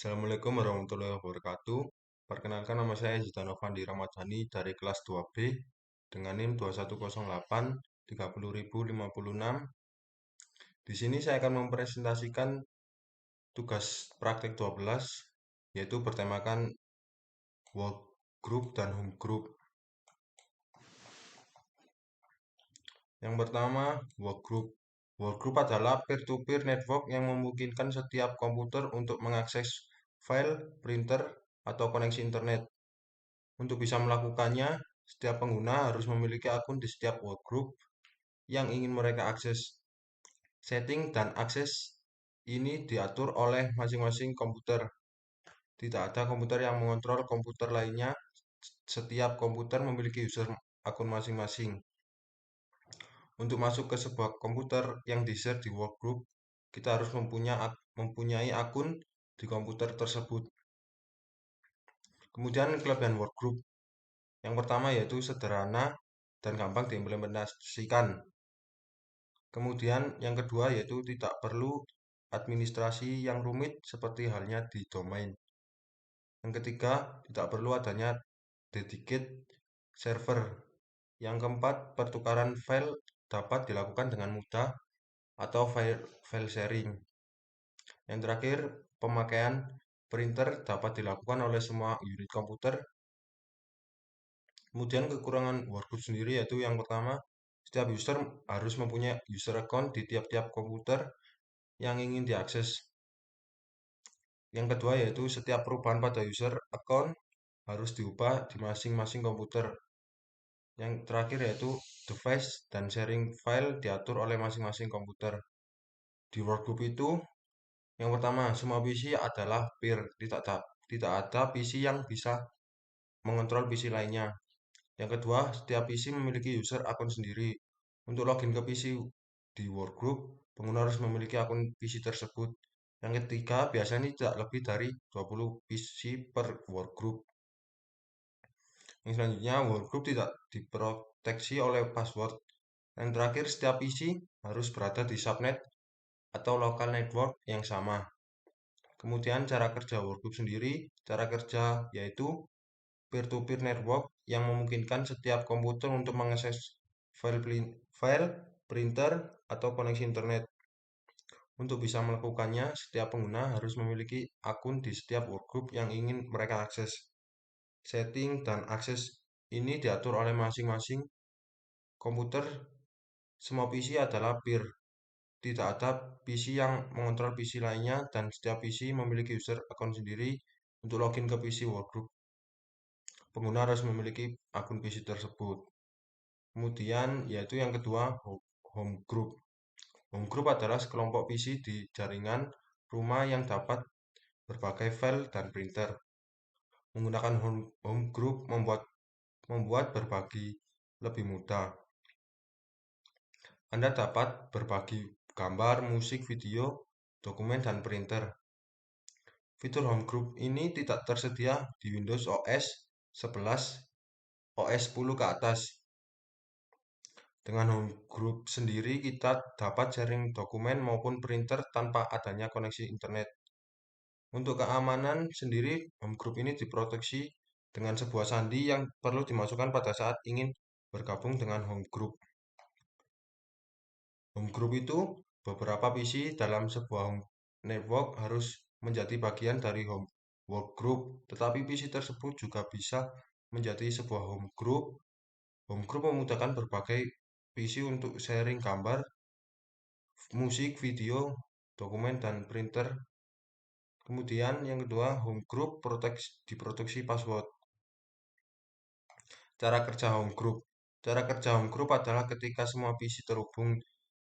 Assalamualaikum warahmatullahi wabarakatuh. Perkenalkan nama saya Zidane Novandi Ramadhani dari kelas 2B dengan NIM 2108 30056. Di sini saya akan mempresentasikan tugas praktek 12 yaitu bertemakan work group dan home group. Yang pertama, work group. Work group adalah peer-to-peer network yang memungkinkan setiap komputer untuk mengakses file, printer, atau koneksi internet. Untuk bisa melakukannya, setiap pengguna harus memiliki akun di setiap workgroup yang ingin mereka akses. Setting dan akses ini diatur oleh masing-masing komputer. Tidak ada komputer yang mengontrol komputer lainnya. Setiap komputer memiliki user akun masing-masing. Untuk masuk ke sebuah komputer yang di-share di workgroup, kita harus mempunyai akun di komputer tersebut. Kemudian kelebihan workgroup. Yang pertama yaitu sederhana dan gampang diimplementasikan. Kemudian yang kedua yaitu tidak perlu administrasi yang rumit seperti halnya di domain. Yang ketiga, tidak perlu adanya dedicated server. Yang keempat, pertukaran file dapat dilakukan dengan mudah atau file sharing. Yang terakhir, pemakaian printer dapat dilakukan oleh semua unit komputer. Kemudian kekurangan workgroup sendiri yaitu yang pertama, setiap user harus mempunyai user account di tiap-tiap komputer yang ingin diakses. Yang kedua yaitu setiap perubahan pada user account harus diubah di masing-masing komputer. Yang terakhir yaitu device dan sharing file diatur oleh masing-masing komputer. Di workgroup itu, yang pertama, semua PC adalah peer, tidak ada PC yang bisa mengontrol PC lainnya. Yang kedua, setiap PC memiliki user akun sendiri. Untuk login ke PC di workgroup, pengguna harus memiliki akun PC tersebut. Yang ketiga, biasanya tidak lebih dari 20 PC per workgroup. Yang selanjutnya, workgroup tidak diproteksi oleh password. Yang terakhir, setiap PC harus berada di subnet atau local network yang sama. Kemudian cara kerja workgroup sendiri, cara kerja yaitu peer-to-peer network yang memungkinkan setiap komputer untuk mengakses file, printer, atau koneksi internet. Untuk bisa melakukannya, setiap pengguna harus memiliki akun di setiap workgroup yang ingin mereka akses. Setting dan akses ini diatur oleh masing-masing komputer. Semua PC adalah peer. Tidak ada PC yang mengontrol PC lainnya dan setiap PC memiliki user akun sendiri. Untuk login ke PC workgroup, pengguna harus memiliki akun PC tersebut. Kemudian yaitu yang kedua, home group. Home group adalah sekelompok PC di jaringan rumah yang dapat berbagai file dan printer. Menggunakan home group membuat berbagi lebih mudah. Anda dapat berbagi gambar, musik, video, dokumen, dan printer. Fitur home group ini tidak tersedia di Windows OS 11, OS 10 ke atas. Dengan home group sendiri, kita dapat sharing dokumen maupun printer tanpa adanya koneksi internet. Untuk keamanan sendiri, home group ini diproteksi dengan sebuah sandi yang perlu dimasukkan pada saat ingin bergabung dengan home group. Home group itu beberapa PC dalam sebuah network harus menjadi bagian dari home work group, tetapi PC tersebut juga bisa menjadi sebuah home group. Home group memudahkan berbagai PC untuk sharing gambar, musik, video, dokumen, dan printer. Kemudian yang kedua, home group diproteksi password. Cara kerja home group. Cara kerja home group adalah ketika semua PC terhubung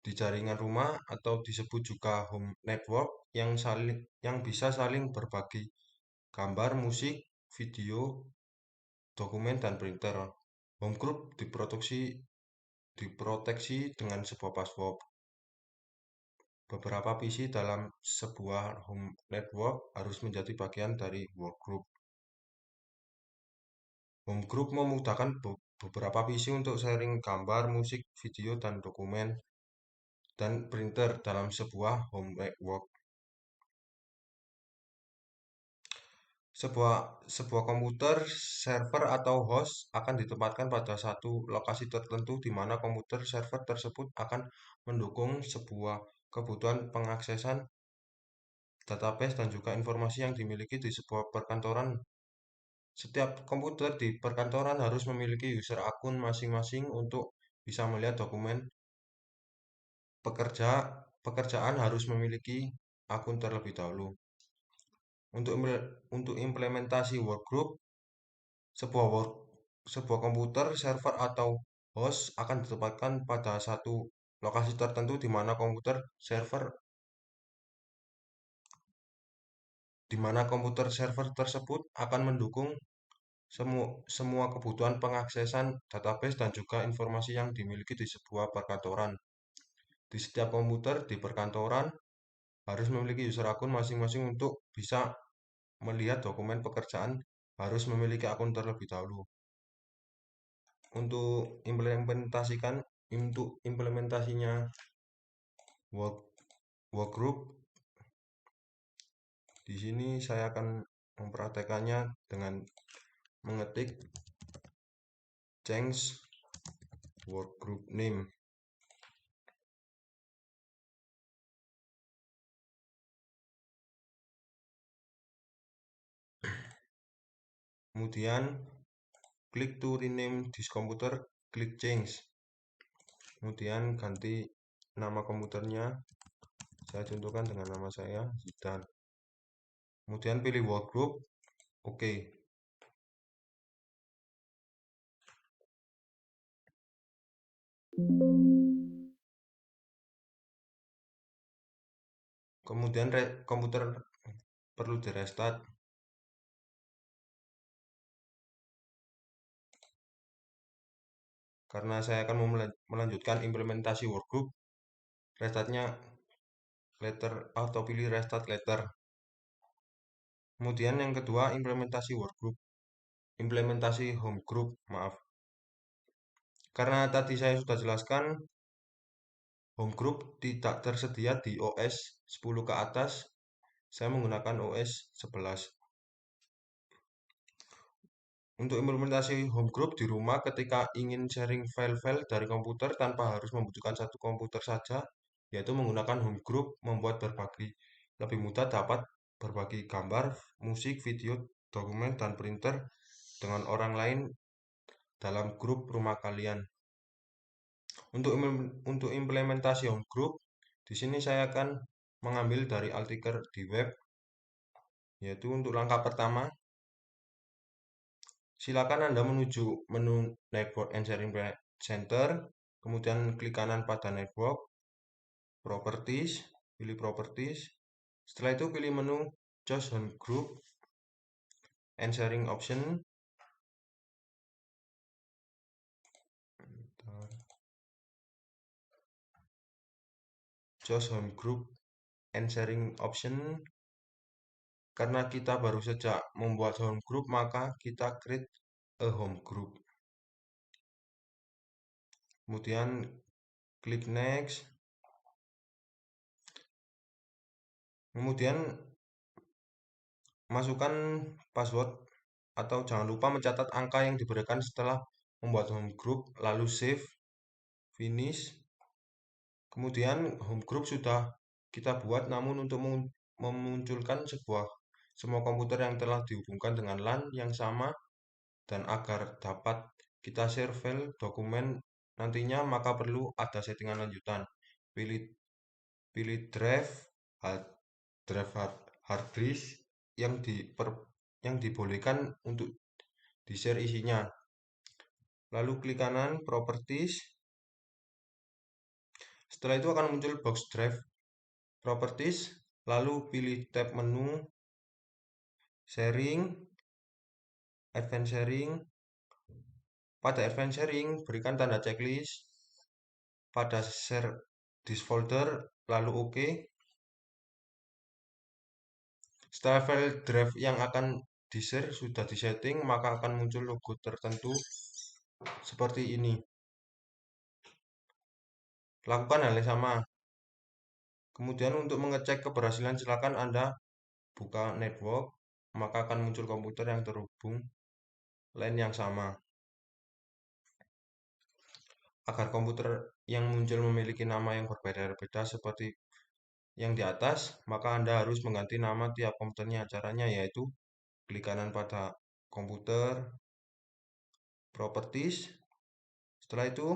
di jaringan rumah atau disebut juga home network yang bisa saling berbagi gambar, musik, video, dokumen, dan printer. Home group diproteksi dengan sebuah password. Beberapa PC dalam sebuah home network harus menjadi bagian dari workgroup. Home group memudahkan beberapa PC untuk sharing gambar, musik, video, dan dokumen, dan printer dalam sebuah home network. Sebuah sebuah komputer, server atau host akan ditempatkan pada satu lokasi tertentu di mana komputer server tersebut akan mendukung sebuah kebutuhan pengaksesan database dan juga informasi yang dimiliki di sebuah perkantoran. Setiap komputer di perkantoran harus memiliki user akun masing-masing untuk bisa melihat dokumen pekerja. Pekerjaan harus memiliki akun terlebih dahulu. Untuk implementasi workgroup, sebuah work, sebuah komputer, server atau host akan ditempatkan pada satu lokasi tertentu di mana komputer server tersebut akan mendukung semua kebutuhan pengaksesan database dan juga informasi yang dimiliki di sebuah perkantoran. Di setiap komputer di perkantoran harus memiliki user akun masing-masing untuk bisa melihat dokumen pekerjaan harus memiliki akun terlebih dahulu. Untuk implementasinya work workgroup, di sini saya akan mempraktekannya dengan mengetik change workgroup name. Kemudian klik to rename this computer, klik change. Kemudian ganti nama komputernya. Saya contohkan dengan nama saya Zidan. Kemudian pilih workgroup, oke. Kemudian komputer perlu di restart. Karena saya akan melanjutkan implementasi workgroup, restartnya letter atau pilih restart letter. Kemudian yang kedua implementasi workgroup, implementasi home group, maaf. Karena tadi saya sudah jelaskan home group tidak tersedia di OS 10 ke atas, saya menggunakan OS 11. Untuk implementasi home group di rumah ketika ingin sharing file-file dari komputer tanpa harus membutuhkan satu komputer saja, yaitu menggunakan home group membuat lebih mudah dapat berbagi gambar, musik, video, dokumen, dan printer dengan orang lain dalam grup rumah kalian. Untuk implementasi home group, di sini saya akan mengambil dari artikel di web, yaitu untuk langkah pertama, silakan Anda menuju menu Network and Sharing Center, kemudian klik kanan pada Network, Properties, pilih Properties. Setelah itu pilih menu Choose Home Group and Sharing Option. Choose Home Group and Sharing Option. Karena kita baru saja membuat home group, maka kita create a home group. Kemudian klik next. Kemudian masukkan password atau jangan lupa mencatat angka yang diberikan setelah membuat home group, lalu save, finish. Kemudian home group sudah kita buat, namun untuk memunculkan semua komputer yang telah dihubungkan dengan LAN yang sama dan agar dapat kita share file dokumen nantinya, maka perlu ada settingan lanjutan. Pilih drive hard disk yang dibolehkan untuk di-share isinya. Lalu klik kanan properties. Setelah itu akan muncul box drive properties, lalu pilih tab menu sharing, advanced sharing. Pada advanced sharing berikan tanda checklist pada share this folder, lalu OK. Setelah file drive yang akan di-share sudah disetting, maka akan muncul logo tertentu seperti ini. Lakukan hal yang sama. Kemudian untuk mengecek keberhasilan silakan Anda buka network, maka akan muncul komputer yang terhubung LAN yang sama. Agar komputer yang muncul memiliki nama yang berbeda-beda seperti yang di atas, maka Anda harus mengganti nama tiap komputernya. Caranya yaitu klik kanan pada komputer, properties. Setelah itu,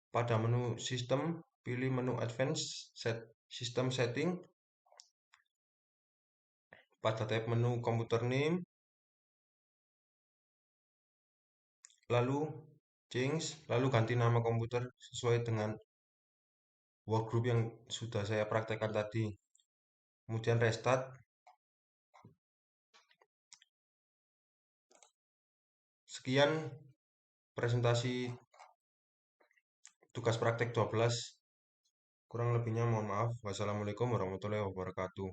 pada menu sistem, pilih menu advance, system setting. Pada tab menu komputer name, lalu change, lalu ganti nama komputer sesuai dengan workgroup yang sudah saya praktekkan tadi. Kemudian restart. Sekian presentasi tugas praktek 12. Kurang lebihnya mohon maaf. Wassalamualaikum warahmatullahi wabarakatuh.